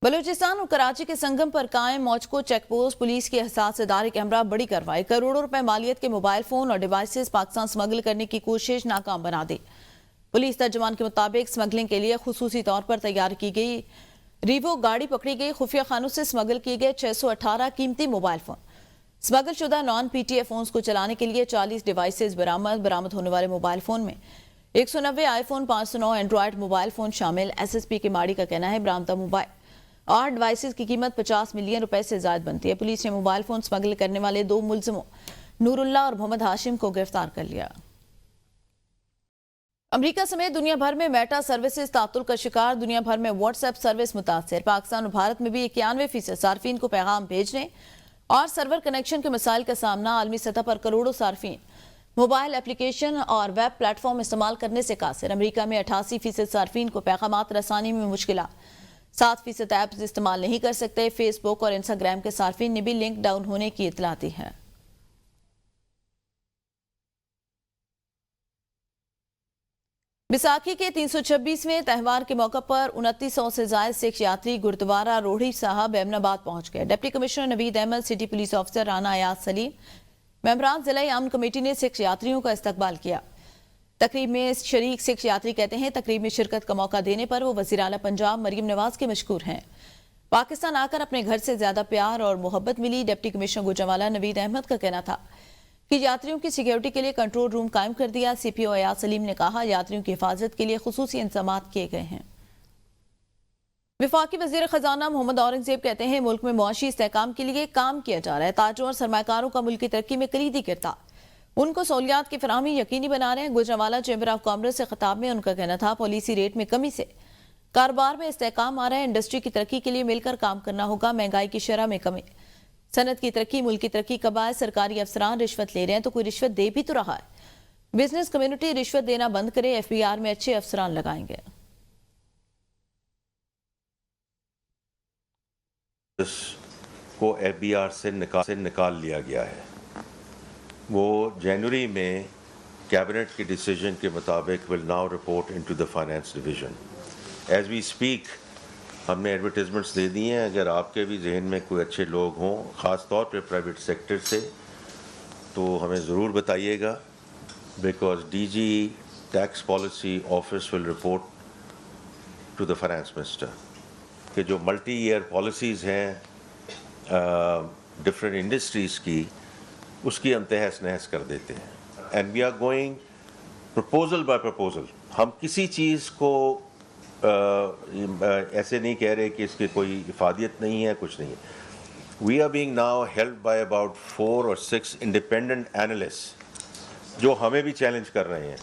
बलूचिस्तान और कराची के संगम पर कायम मौजको चेक पोस्ट पुलिस के एहसास इदारे के हमरा बड़ी कार्रवाई। करोड़ों रुपए मालियत के मोबाइल फोन और डिवाइसेस पाकिस्तान स्मगल करने की कोशिश नाकाम बना दी। पुलिस तर्जुमान के मुताबिक स्मगलिंग के लिए खुसूसी तौर पर तैयार की गई रीवो गाड़ी पकड़ी गई। खुफिया खानों से स्मगल किए गए 618 कीमती मोबाइल फोन, स्मगल शुदा नॉन पीटीए फोन्स को चलाने के लिए 40 डिवाइसेस बरामद होने वाले मोबाइल फोन में 190 आईफोन, 509 एंड्रॉयड मोबाइल फोन शामिल। SSP के माड़ी का कहना है बरामदा मोबाइल और डिवाइसेस की कीमत 50 मिलियन रुपए से ज्यादा बनती है। पुलिस ने मोबाइल फोन स्मगल करने वाले 2 मुलजिमों नूरुल्लाह और मोहम्मद हाशिम को गिरफ्तार कर लिया। अमेरिका समेत दुनिया भर में मेटा सर्विसेज तातुल का शिकार। दुनिया भर में व्हाट्सएप सर्विस मुतासर। पाकिस्तान और भारत में भी 91% सार्फिन को पैगाम भेजने और सर्वर कनेक्शन के मसाइल का सामना। आलमी सतह पर करोड़ों सार्फिन मोबाइल एप्लीकेशन और वेब प्लेटफॉर्म इस्तेमाल करने से कासिर। अमेरिका में 88% सार्फिन को पैगामात रसानी में मुश्किल। 7% ऐप्स इस्तेमाल नहीं कर सकते। फेसबुक और इंस्टाग्राम के सार्फिन ने भी लिंक डाउन होने की इत्तला दी है। बैसाखी के 326वें त्यौहार के मौके पर 2900 से ज्यादा सिख यात्री गुरुद्वारा रोही साहब एमनाबाद पहुंच गए। Deputy commissioner Naveed Ahmed, city police officer Rana Ayaz Saleem, मेंबरान जिला अमन कमेटी ने सिख यात्रियों का इस्तकबाल किया। तकरीब में शरीक सिख यात्री कहते हैं तकरीब में शिरकत का मौका देने पर वो वज़ीर आला पंजाब मरियम नवाज के मशकूर हैं। पाकिस्तान आकर अपने घर से ज्यादा प्यार और मोहब्बत मिली। डिप्टी कमिश्नर गुजरांवाला नवीद अहमद का कहना था कि यात्रियों की सिक्योरिटी के लिए कंट्रोल रूम कायम कर दिया। CPO अयाज सलीम ने कहा यात्रियों की हिफाजत के लिए खुसूसी इंतजाम किए गए हैं। वफाकी वज़ीर खजाना मोहम्मद औरंगजेब कहते हैं मुल्क में मुआशी इस्तेहकाम के लिए काम किया जा रहा है। ताजरों और सरमाकारों का मुल्क की तरक्की में कलीदी किरदार, उनको सहूलियात की फराहमी यकीनी बना रहे हैं। गुजरांवाला चैम्बर ऑफ कॉमर्स से खिताब में उनका कहना था पॉलिसी रेट में कमी से कारोबार में इस्तेहकाम आ रहा है। इंडस्ट्री की तरक्की के लिए मिलकर काम करना होगा। महंगाई की शरह में कमी, सनत की तरक्की, मुल्क की तरक्की कब आए। सरकारी अफसरान रिश्वत ले रहे हैं तो कोई रिश्वत दे भी तो रहा है। बिजनेस कम्युनिटी रिश्वत देना बंद करे। FBR में अच्छे अफसरान लगाएंगे। को FBR से निकाल लिया गया है। वो जनवरी में कैबिनेट के डिसीजन के मुताबिक will now report into the finance division. As we speak हमने एडवर्टीजमेंट्स दे दी हैं। अगर आपके भी जहन में कोई अच्छे लोग हों ख़ास तौर पे प्राइवेट सेक्टर से, तो हमें ज़रूर बताइएगा। Because DG tax policy office will report to the finance minister कि जो मल्टी ईयर पॉलिसीज़ हैं डिफरेंट इंडस्ट्रीज़ की, उसकी हम तहस नहस कर देते हैं। And we are going proposal by proposal. हम किसी चीज़ को ऐसे नहीं कह रहे कि इसकी कोई इफादियत नहीं है, कुछ नहीं है। We are being now helped by about 4 or 6 independent analyst जो हमें भी चैलेंज कर रहे हैं।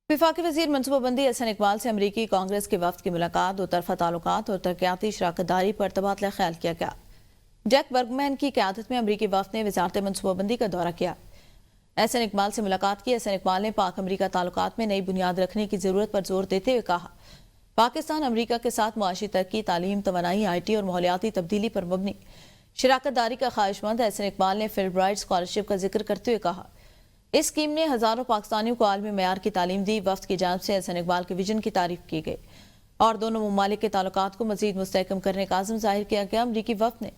वफाकी वजीर मनसूबाबंदी हसन इकबाल से अमरीकी कांग्रेस के वफ्द की मुलाकात। दो तरफा ताल्लुकात और तरक्याती शराकतदारी पर तबादला ख्याल किया गया। जैक बर्गमैन की क़यादत में अमरीकी वफ्द ने वजारत मनसूबाबंदी का दौरा किया। हसन इकबाल से मुलाकात की। हसन इकबाल ने पाक अमरीका ताल्लुकात में नई बुनियाद रखने की जरूरत पर जोर देते हुए कहा पाकिस्तान अमरीका के साथ मुआशी तरक्की, तालीम, तवानाई, IT और माहौलियाती तब्दीली पर मबनी शराकतदारी का ख्वाहिशमंद। हसन इकबाल ने फिलब्राइट स्कॉलरशिप का जिक्र करते हुए कहा इस स्कीम ने हजारों पाकिस्तानियों को आलमी मयार की तालीम दी। वफ्द की जानिब से हसन इकबाल के विजन की तारीफ की गई और दोनों ममालिक के ताल्लुकात को मजीद मुस्तहकम करने का आज़म जाहिर किया गया। अमरीकी वफ्द ने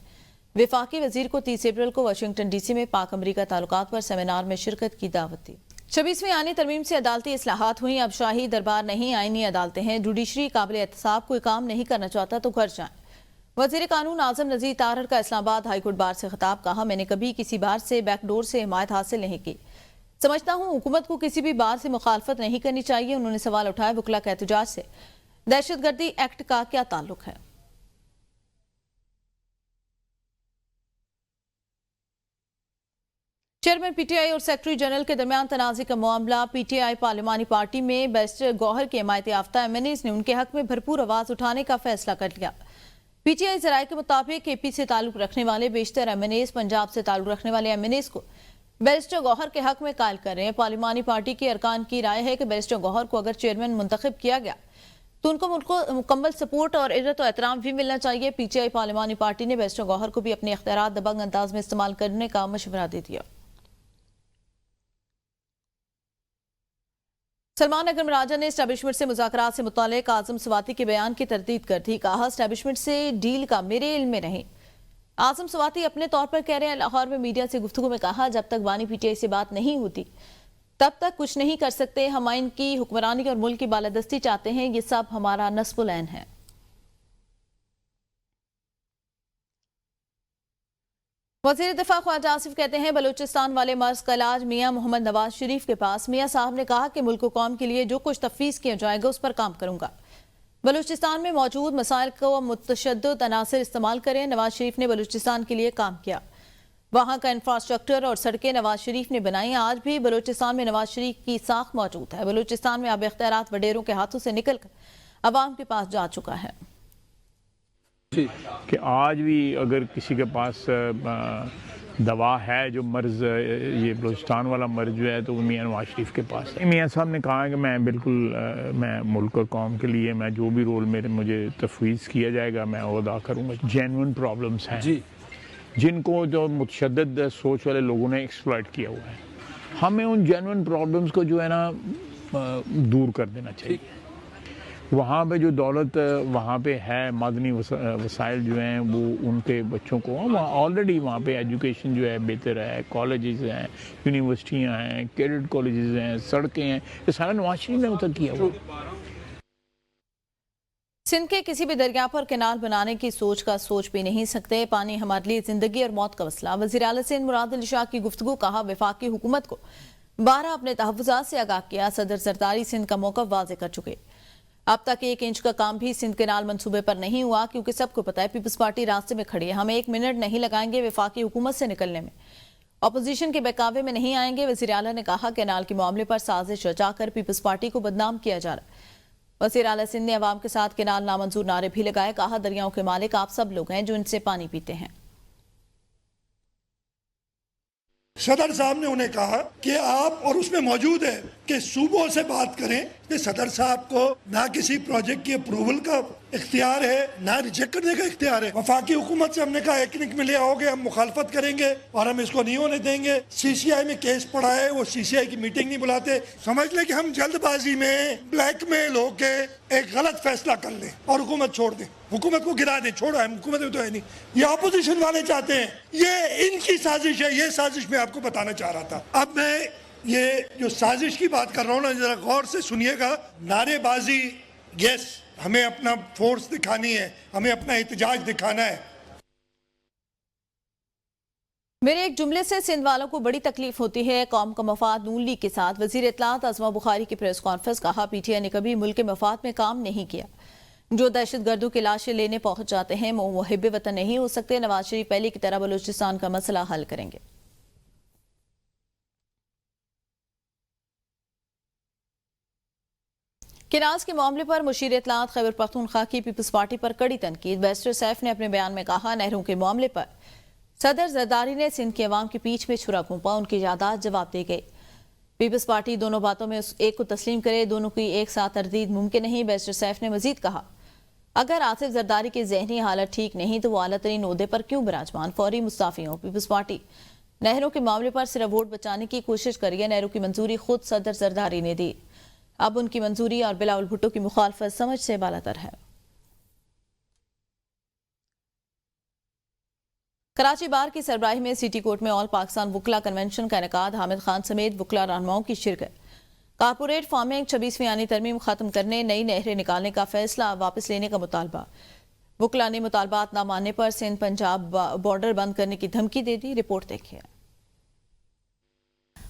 वफाकी वजीर को 30 अप्रैल को वाशिंगटन DC में पाक अमरीका ताल्लुकात पर सेमिनार में शिरकत की दावत दी। 26वीं आईनी तरमीम से अदालती इस्लाहात हुई। अब शाही दरबार नहीं, आईनी अदालतें हैं। जुडिशरी काबिल एहतसाब कोई काम नहीं करना चाहता तो घर जाए। वजीर कानून आजम नज़ीर तारर का इस्लामाबाद हाईकोर्ट बार से खिताब। कहा मैंने कभी किसी बार से बैकडोर से हिमायत हासिल नहीं की। समझता हूँ हुकूमत को किसी भी बार से मुखालफत नहीं करनी चाहिए। उन्होंने सवाल उठाया वकला का एहतजाज से दहशतगर्दी एक्ट का क्या ताल्लुक है। चेयरमैन PTI और सेक्रेटरी जनरल के दरमियान तनाज़े का मामला। PTI पार्लिमानी पार्टी में बैरिस्टर गौहर के हिमायत याफ्ता MNAs ने उनके हक में भरपूर आवाज उठाने का फैसला कर लिया। PTI जराये के मुताबिक KP से ताल्लुक रखने वाले बेशतर MNAs पंजाब से ताल्लुक रखने वाले MNAs को बैरिस्टर गौहर के हक में कायल कर रहे हैं। पार्लिमानी पार्टी के अरकान की राय है कि बैरिस्टर गौहर को अगर चेयरमैन मुंतखब किया गया तो उनको मुकम्मल सपोर्ट और इज्जत और एहतराम भी मिलना चाहिए। PTI पार्लिमानी पार्टी ने बैरिस्टर गौहर को भी अपने इख्तियारात दबंग अंदाज में इस्तेमाल करने का मशवरा दे दिया। सलमान अकरम राजा ने एस्टैब्लिशमेंट से मुज़ाकरात से मुताल्लिक़ आज़म स्वाति के बयान की तरदीद कर दी। कहा, एस्टैब्लिशमेंट से डील का मेरे इल्म में नहीं। आज़म स्वाति अपने तौर पर कह रहे हैं। लाहौर में मीडिया से गुफ्तगू में कहा, जब तक बानी पीटीआई से बात नहीं होती तब तक कुछ नहीं कर सकते। हम आइन की हुक्मरानी और मुल्क की बालादस्ती चाहते हैं। ये सब हमारा नस्बुल ऐन है। वज़ीर दिफा ख्वाजा आसिफ कहते हैं, बलूचिस्तान वाले मर्ज का इलाज मियाँ मोहम्मद नवाज शरीफ के पास। मियाँ साहब ने कहा कि मुल्क कौम के लिए जो कुछ तफवीज़ किया जाएगा उस पर काम करूंगा। बलूचिस्तान में मौजूद मसाइल को मुतशद्दिद अनासर इस्तेमाल करें। नवाज शरीफ ने बलूचिस्तान के लिए काम किया। वहाँ का इंफ्रास्ट्रक्चर और सड़कें नवाज शरीफ ने बनाई। आज भी बलूचिस्तान में नवाज शरीफ की साख मौजूद है। बलूचिस्तान में अब इख्तियारात वडेरों के हाथों से निकलकर अवाम के पास जा चुका है कि आज भी अगर किसी के पास दवा है जो मर्ज, ये बलूचिस्तान वाला मर्ज जो है, तो वो मियाँ नवाज शरीफ के पास है। मियाँ साहब ने कहा कि मैं बिल्कुल मैं मुल्क और कौम के लिए मैं जो भी रोल मुझे तफवीज़ किया जाएगा मैं वो अदा करूँगा। जेन्युइन प्रॉब्लम्स हैं जी, जिनको जो मुतशद्दिद सोच वाले लोगों ने एक्सप्लॉइट किया हुआ है। हमें उन जेन्युइन प्रॉब्लम्स को जो है ना दूर कर देना चाहिए। वहाँ पे जो दौलत वहाँ पे है, मादनी वसाइल जो हैं वो उनके बच्चों को, वहाँ ऑलरेडी वहाँ पे एजुकेशन जो है बेहतर है, कॉलेजेस हैं, यूनिवर्सिटियाँ हैं, कैडेट कॉलेजेस हैं, सड़कें हैं, ये सारा नवाज शरीफ ने उतर किया हुआ। सिंध के किसी भी दरिया पर कैनाल बनाने की सोच भी नहीं सकते। पानी हमारे लिए जिंदगी और मौत का मसला। वज़ीर आला सिंध मुराद अली शाह की गुफ्तगू। कहा, वफाकी हुकूमत को 12 अपने तहफ़्फ़ुज़ात से आगाह किया। सदर जरदारी सिंध का मौक़िफ़ वाज़ेह कर चुके। अब तक 1 इंच का काम भी सिंध कैनाल मंसूबे पर नहीं हुआ, क्योंकि सबको पता है पीपल्स पार्टी रास्ते में खड़ी है। हम 1 मिनट नहीं लगाएंगे वफाकी हुकूमत से निकलने में। अपोजिशन के बहकावे में नहीं आएंगे। वज़ीर आला ने कहा, कैनाल के मामले पर साजिश रचाकर पीपल्स पार्टी को बदनाम किया जा रहा है। वज़ीर आला सिंध ने अवाम के साथ कैनाल नामंजूर नारे भी लगाए। कहा, दरियाओं के मालिक आप सब लोग हैं जो इनसे पानी पीते हैं। सदर साहब ने उन्हें कहा कि आप, और उसमें मौजूद है कि सूबों से बात करें कि सदर साहब को ना किसी प्रोजेक्ट की अप्रूवल का इख्तियार है, ना रिजेक्ट करने का इख्तियार है। वफाकी हुकूमत से हमने कहा एक में ले आओगे, हम मुखालफत करेंगे और हम इसको नहीं होने देंगे। सीसीआई में केस पड़ा है, वो सीसीआई की मीटिंग नहीं बुलाते। समझ लें कि हम जल्दबाजी में ब्लैकमेल होके एक गलत फैसला कर लें और हुकूमत छोड़ दें, हुकूमत को गिरा दें। छोड़ो है, हुकूमत में तो है नहीं। ये अपोजिशन वाले चाहते हैं, ये इनकी साजिश है। ये साजिश मैं आपको बताना चाह रहा था। अब मैं ये जो साजिश की बात कर रहा हूँ ना, जरा गौर से सुनिएगा। नारेबाजी, यस, हमें अपना फोर्स दिखानी है, हमें अपना एहतजाज दिखाना है। मेरे एक जुमले से सिंध वालों को बड़ी तकलीफ होती है। कौम का मफाद नून लीग के साथ। वजीर इत्तलात अज़मा बुखारी की प्रेस कॉन्फ्रेंस। कहा, पीटीआई ने कभी मुल्क के मफाद में काम नहीं किया। जो दहशत गर्दों की लाशें लेने पहुंच जाते हैं वो मुहिब वतन नहीं हो सकते। नवाज शरीफ पहले की तरह बलूचिस्तान का मसला हल करेंगे। किनाज के मामले पर मुशीर इत्तलात खैबर पख्तूनख्वा की पीपल्स पार्टी पर कड़ी तनकीद। बैरिस्टर सैफ ने अपने बयान में कहा, नहरों के मामले पर सदर जरदारी ने सिंध के अवाम के पीछ में छुरा घोंपा, उनकी यादाश्त जवाब दे गई। पीपल्स पार्टी दोनों बातों में उस एक को तस्लीम करे, दोनों की एक साथ तरदीद मुमकिन नहीं। बैरिस्टर सैफ ने मजीद कहा, अगर आसिफ जरदारी की जहनी हालत ठीक नहीं तो वो आला तरीन ओहदे पर क्यों विराजमान, फौरी मुस्ताफी हो। पीपल्स पार्टी नहरों के मामले पर सिर्फ वोट बचाने की कोशिश करी है। नहरों की मंजूरी खुद सदर जरदारी ने दी। अब उनकी मंजूरी और बिलावल भुट्टो की मुखालफत समझ से बालातर है। कराची बार की सरबराही में सिटी कोर्ट में ऑल पाकिस्तान वुकला कन्वेंशन का इनेकाद। हामिद खान समेत वुकला रहनुमाओं की शिरकत। कारपोरेट फार्मिंग 26वीं आनी तरमीम खत्म करने, नई नहरें निकालने का फैसला वापस लेने का मुतालबा। वुकला ने मुतालबात न मानने पर सिंध पंजाब बॉर्डर बंद करने की धमकी दे दी। रिपोर्ट देखिए।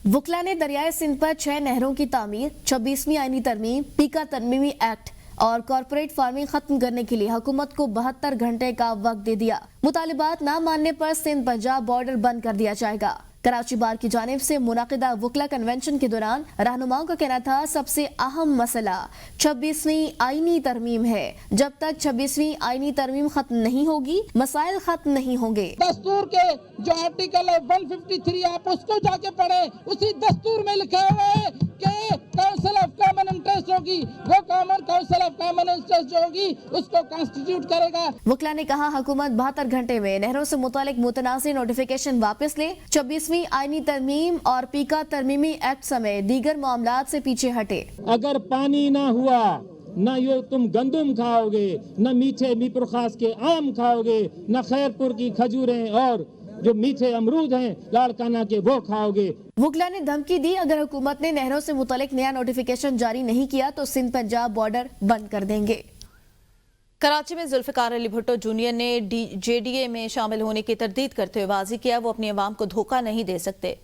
वुकला ने दरियाए सिंध पर 6 नहरों की तामीर, 26वीं आईनी तरमीम, पीका तरमीमी एक्ट और कॉर्पोरेट फार्मिंग खत्म करने के लिए हुकूमत को 72 घंटे का वक्त दे दिया। मुतालिबात न मानने पर सिंध पंजाब बॉर्डर बंद कर दिया जाएगा। कराची बार की जानिब से मुनाकिदा वुकला कन्वेंशन के दौरान रहनुमाओं का कहना था, सबसे अहम मसला 26वीं आईनी तरमीम है। जब तक 26वीं आईनी तरमीम खत्म नहीं होगी, मसाइल खत्म नहीं होंगे। दस्तूर के जो आर्टिकल है 153 आप उसको जाके पढ़े। उसी दस्तूर में लिखा हुआ है कि council of of common interest होगी वो common council of common interest जो होगी उसको कॉन्स्टिट्यूट करेगा। वकला ने कहा हुकूमत 72 घंटे में नहरों से मुतालिक मुतनाज़िर नोटिफिकेशन वापस ले, 26वीं आईनी तरमीम और पीका तरमीमी एक्ट समेत दीगर मामलात से पीछे हटे। अगर पानी ना हुआ न यो तुम गंदम खाओगे, न मीठे मीपुर खास के आम खाओगे, न खैरपुर की खजूरें और जो मीठे अमरूद हैं लाड़काना के वो खाओगे। वकला ने धमकी दी अगर हुकूमत ने नहरों से मुतालिक नया नोटिफिकेशन जारी नहीं किया तो सिंध पंजाब बॉर्डर बंद कर देंगे। कराची में जुल्फिकार अली भुट्टो जूनियर ने जेडीए में शामिल होने की तरदीद करते हुए वाज़ेह किया वो अपनी आवाम को धोखा नहीं दे सकते।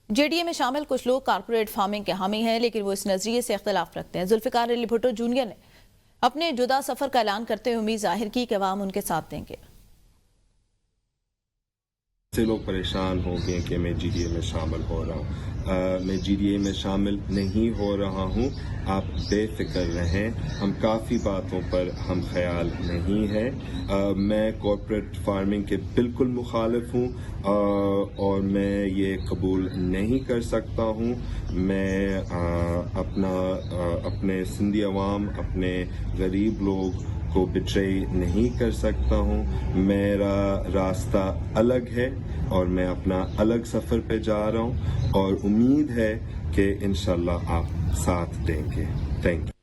जेडीए में शामिल कुछ लोग कारपोरेट फार्मिंग के हामी हैं लेकिन वो इस नजरिए से इख्तलाफ रखते हैं। जुल्फिकार अली भुट्टो जूनियर ने अपने जुदा सफर का ऐलान करते हुए उम्मीद जाहिर की कि अवाम उनके साथ देंगे। से लोग परेशान हो गए कि मैं जीडीए में शामिल हो रहा हूँ। मैं जीडीए में शामिल नहीं हो रहा हूँ, आप बेफिक्र रहें, हम काफ़ी बातों पर हम ख्याल नहीं है। मैं कॉर्पोरेट फार्मिंग के बिल्कुल मुखालिफ हूँ और मैं ये कबूल नहीं कर सकता हूँ। मैं अपने सिंधी अवाम, अपने गरीब लोग को बिट्रे नहीं कर सकता हूँ। मेरा रास्ता अलग है और मैं अपना अलग सफ़र पे जा रहा हूँ और उम्मीद है कि इंशाल्लाह आप साथ देंगे। Thank you.